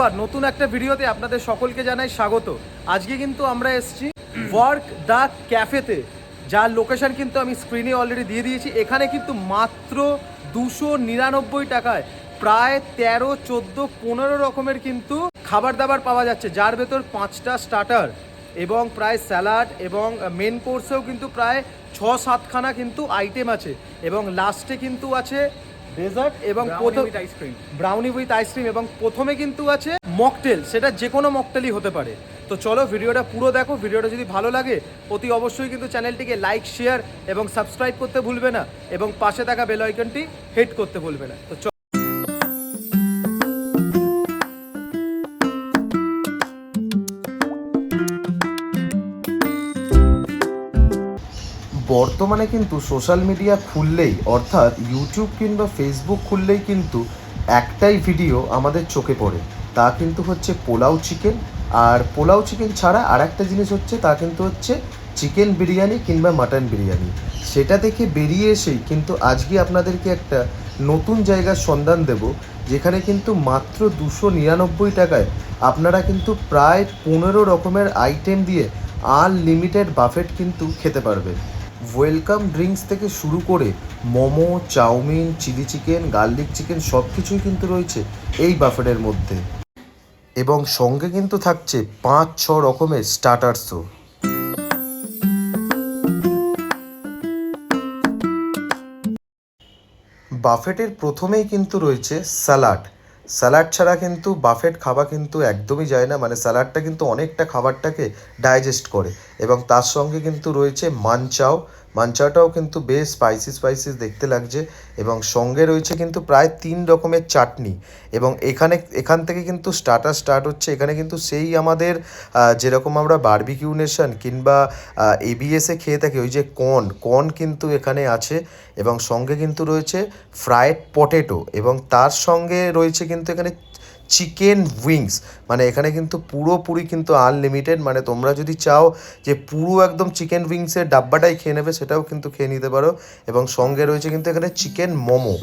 আবার নতুন একটা ভিডিওতে আপনাদের সকলকে জানাই স্বাগত। আজকে কিন্তু আমরা এসেছি ওয়ার্ক দ্য ক্যাফেতে, যার লোকেশন কিন্তু আমি স্ক্রিনে অলরেডি দিয়ে দিয়েছি। এখানে কিন্তু মাত্র 299 টাকায় প্রায় 13, 14, 15 রকমের কিন্তু খাবার দাবার পাওয়া যাচ্ছে, যার ভেতর 5টা স্টার্টার এবং প্রায় স্যালাড এবং মেন কোর্সেও কিন্তু প্রায় 6-7খানা কিন্তু আইটেম আছে, এবং লাস্টে কিন্তু আছে ডেজার্ট এবং ব্রাউনি উইথ আইসক্রিম, এবং প্রথমে কিন্তু আছে মকটেল, সেটা যে কোনো মকটেলই হতে পারে। তো চলো ভিডিওটা পুরো দেখো। ভিডিওটা যদি ভালো লাগে অতি অবশ্যই কিন্তু চ্যানেলটিকে লাইক, শেয়ার এবং সাবস্ক্রাইব করতে ভুলবে না, এবং পাশে থাকা বেল আইকনটি হিট করতে ভুলবে না। তো বর্তমানে কিন্তু সোশ্যাল মিডিয়া খুললেই, অর্থাৎ ইউটিউব কিংবা ফেসবুক খুললেই কিন্তু একটাই ভিডিও আমাদের চোখে পড়ে, তা কিন্তু হচ্ছে পোলাও চিকেন। আর পোলাও চিকেন ছাড়া আর একটা জিনিস হচ্ছে, তা কিন্তু হচ্ছে চিকেন বিরিয়ানি কিংবা মাটন বিরিয়ানি। সেটা দেখে বেরিয়ে এসেই কিন্তু আজকে আপনাদেরকে একটা নতুন জায়গার সন্ধান দেব, যেখানে কিন্তু মাত্র 299 টাকায় আপনারা কিন্তু প্রায় 15 রকমের আইটেম দিয়ে আনলিমিটেড বাফেট কিন্তু খেতে পারবেন। ওয়েলকাম ড্রিঙ্কস থেকে শুরু করে momo, chowmein, chilli chicken, garlic chicken সব কিছুই কিন্তু রয়েছে এই বাফেটের মধ্যে, এবং সঙ্গে কিন্তু থাকছে 5-6 রকমের স্টার্টার্সও। বাফেটের প্রথমেই কিন্তু রয়েছে স্যালাড। স্যালাড ছাড়া কিন্তু বাফেট খাওয়া কিন্তু একদমই যায় না, মানে স্যালাডটা কিন্তু অনেকটা খাবারটাকে ডাইজেস্ট করে। এবং তার সঙ্গে কিন্তু রয়েছে মানচাও। মানচাওটাও কিন্তু বেশ স্পাইসি স্পাইসি দেখতে লাগছে, এবং সঙ্গে রয়েছে কিন্তু প্রায় 3 রকমের চাটনি। এবং এখান থেকে কিন্তু স্টার্টার স্টার্ট হচ্ছে। এখানে কিন্তু সেই আমাদের যেরকম আমরা বারবিকিউ নেশন কিংবা এবিএসে খেয়ে থাকি, ওই যে কর্ন কিন্তু এখানে আছে, এবং সঙ্গে কিন্তু রয়েছে ফ্রায়েড পটেটো, এবং তার সঙ্গে রয়েছে কিন্তু এখানে চিকেন উইংস। মানে এখানে কিন্তু পুরোপুরি কিন্তু আনলিমিটেড, মানে তোমরা যদি চাও যে পুরো একদম চিকেন উইংসের ডাব্বাটাই খেয়ে নেবে, সেটাও কিন্তু খেয়ে নিতে পারো। এবং সঙ্গে রয়েছে কিন্তু এখানে চিকেন মোমো।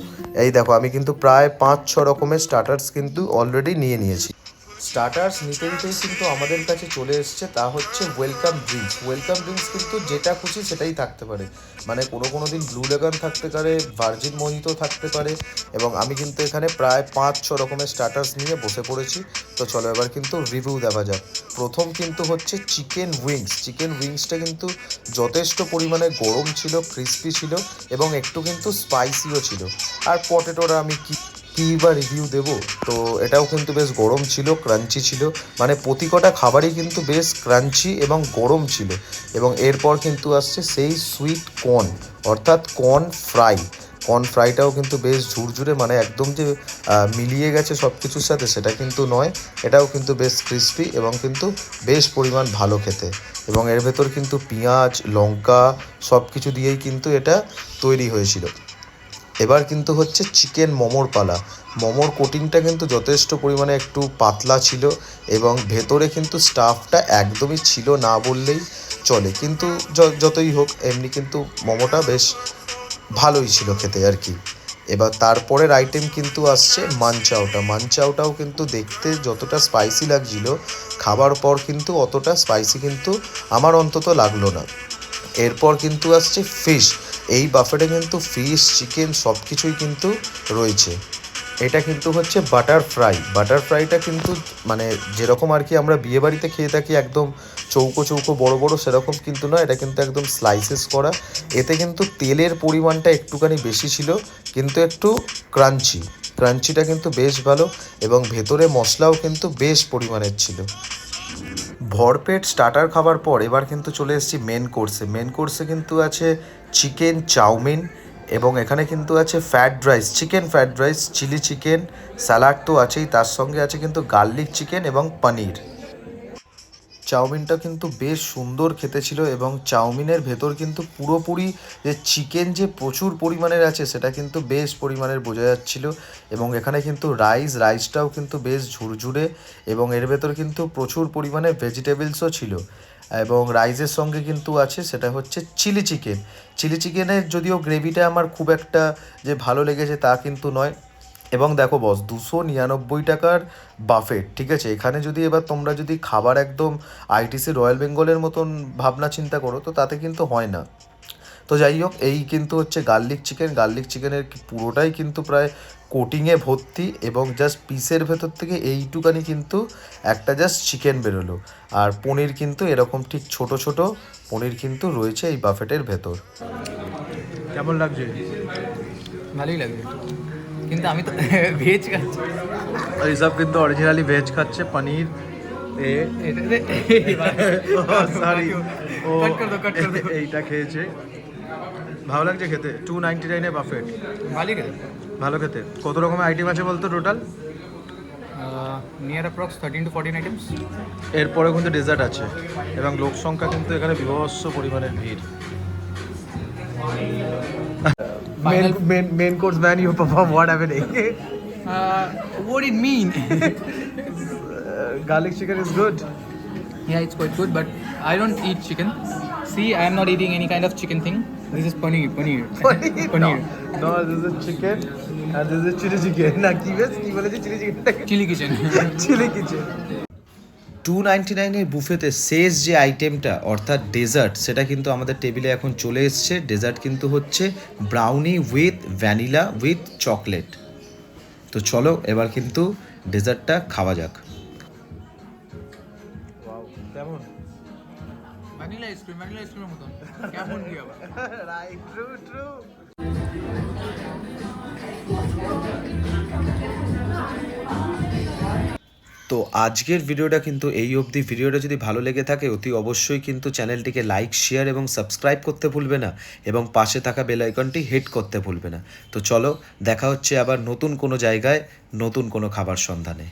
এই দেখো, আমি কিন্তু প্রায় 5-6 রকমের স্টার্টার্স কিন্তু অলরেডি নিয়ে নিয়েছি। স্টার্টার্স নিতে নিতেই কিন্তু আমাদের কাছে চলে এসছে, তা হচ্ছে ওয়েলকাম ড্রিঙ্কস। ওয়েলকাম ড্রিঙ্কস কিন্তু যেটা খুশি সেটাই থাকতে পারে, মানে কোনো দিন ব্লু লেগান থাকতে পারে, ভার্জিন মোহিতো থাকতে পারে। এবং আমি কিন্তু এখানে প্রায় 5-6 রকমের স্টার্টার্স নিয়ে বসে পড়েছি। তো চলো এবার কিন্তু রিভিউ দেওয়া যাক। প্রথম কিন্তু হচ্ছে চিকেন উইংস। চিকেন উইংসটা কিন্তু যথেষ্ট পরিমাণে গরম ছিল, ক্রিস্পি ছিল, এবং একটু কিন্তু স্পাইসিও ছিল। আর পটেটোরা আমি কি বা রিভিউ দেবো, তো এটাও কিন্তু বেশ গরম ছিল, ক্রাঞ্চি ছিল, মানে প্রতি কটা খাবারই কিন্তু বেশ ক্রাঞ্চি এবং গরম ছিল। এবং এরপর কিন্তু আসছে সেই সুইট কর্ন, অর্থাৎ কর্ন ফ্রাইটাও কিন্তু বেশ ঝুরঝুরে, মানে একদম যে মিলিয়ে গেছে সব কিছুর সাথে সেটা কিন্তু নয়। এটাও কিন্তু বেশ ক্রিস্পি এবং কিন্তু বেশ পরিমাণ ভালো খেতে। এবং এর ভেতর কিন্তু পেঁয়াজ, লঙ্কা সব কিছু দিয়েই কিন্তু এটা তৈরি হয়েছিল। এবার কিন্তু হচ্ছে চিকেন মোমোর পালা। মোমোর কোটিংটা কিন্তু যথেষ্ট পরিমাণে একটু পাতলা ছিল, এবং ভেতরে কিন্তু স্টাফটা একদমই ছিল না বললেই চলে। কিন্তু যতই হোক, এমনি কিন্তু মোমোটা বেশ ভালোই ছিল খেতে আর কি। এবার তারপরের আইটেম কিন্তু আসছে মানচাওটাও কিন্তু দেখতে যতটা স্পাইসি লাগছিল, খাবার পর কিন্তু অতটা স্পাইসি কিন্তু আমার অন্তত লাগলো না। এরপর কিন্তু আসছে ফিশ। এই বাফেটে কিন্তু ফিশ, চিকেন সব কিছুই কিন্তু রয়েছে। এটা কিন্তু হচ্ছে বাটার ফ্রাইটা কিন্তু মানে যেরকম আর কি আমরা বিয়েবাড়িতে খেয়ে থাকি একদম চৌকো চৌকো বড় বড়, সেরকম কিন্তু নয়, এটা কিন্তু একদম স্লাইসেস করা। এতে কিন্তু তেলের পরিমাণটা একটুখানি বেশি ছিল, কিন্তু একটু ক্রাঞ্চিটা কিন্তু বেশ ভালো, এবং ভেতরে মশলাও কিন্তু বেশ পরিমাণের ছিল। ভরপেট স্টার্টার খাবার পর এবার কিন্তু চলে এসেছি মেন কোর্সে কিন্তু আছে চিকেন চাউমিন, এবং এখানে কিন্তু আছে chicken fried rice, chilli chicken, salad তো আছেই, তার সঙ্গে আছে কিন্তু গার্লিক চিকেন এবং পনির। চাউমিনটা কিন্তু বেশ সুন্দর খেতে ছিল, এবং চাউমিনের ভেতর কিন্তু পুরোপুরি যে চিকেন যে প্রচুর পরিমাণের আছে সেটা কিন্তু বেশ পরিমাণের বোঝা যাচ্ছিল। এবং এখানে কিন্তু রাইসটাও কিন্তু বেশ ঝুরঝুরে, এবং এর ভেতর কিন্তু প্রচুর পরিমাণে ভেজিটেবলসও ছিল। এবং রাইসের সঙ্গে কিন্তু আছে সেটা হচ্ছে চিলি চিকেনের যদিও গ্রেভিটা আমার খুব একটা যে ভালো লেগেছে তা কিন্তু নয়, এবং দেখো বস 299 টাকার বাফেট, ঠিক আছে। এখানে যদি এবার তোমরা যদি খাবার একদম আইটিসি রয়্যাল বেঙ্গলের মতন ভাবনা চিন্তা করো তো তাতে কিন্তু হয় না। তো যাই হোক, এই কিন্তু হচ্ছে গার্লিক চিকেনের পুরোটাই কিন্তু প্রায় কোটিংয়ে ভর্তি এবং জাস্ট পিসের ভেতর থেকে এইটুকানি কিন্তু একটা জাস্ট চিকেন বেরোলো। আর পনির কিন্তু এরকম ঠিক ছোট ছোট পনির কিন্তু রয়েছে এই বাফেটের ভেতর। কেমন লাগছে? ভালোই লাগবে, কিন্তু আমি তো ভেজ খাচ্ছি। এইসব কিন্তু অরিজিনালি ভেজ খাচ্ছে, পনির সরি ও এইটা খেয়েছে। ভালো লাগছে খেতে? 299 বাফেট, ভালোই খেতে। ভালো খেতে। কত রকমের আইটেম আছে বলতো total? Near approx 13 to 14 items. এরপরে কিন্তু ডেজার্ট আছে এবং লোক সংখ্যা কিন্তু এখানে বিভৎস পরিমাণের ভিড়। Main course man, you perform what happening? What it mean? Garlic chicken is good. Yeah, it's quite good, but I don't eat chicken. See, I am not eating any kind of chicken thing. This is paneer. Paneer. No, this is chicken and this is chili chicken. না কি বেশ কি বলেছে chilli chicken? Chili kitchen. Chilli kitchen. 299 বুফেতে শেষ যে আইটেমটা অর্থাৎ ডেজার্ট, সেটা কিন্তু আমাদের টেবিলে এখন চলে এসছে। ডেজার্ট কিন্তু হচ্ছে brownie with vanilla with chocolate. তো চলো এবার কিন্তু ডেজার্টটা খাওয়া যাক। কেমন? Vanilla ice cream এর মতন। কেমন কি আবার? Right, true. তো আজকের ভিডিওটা কিন্তু এই অবধি। ভিডিওটা যদি ভালো লেগে থাকে অতি অবশ্যই কিন্তু চ্যানেলটিকে লাইক, শেয়ার এবং সাবস্ক্রাইব করতে ভুলবে না এবং পাশে থাকা বেল আইকনটি হিট করতে ভুলবে না। তো চলো দেখা হচ্ছে আবার নতুন কোনো জায়গায় নতুন কোনো খাবার সন্ধানে।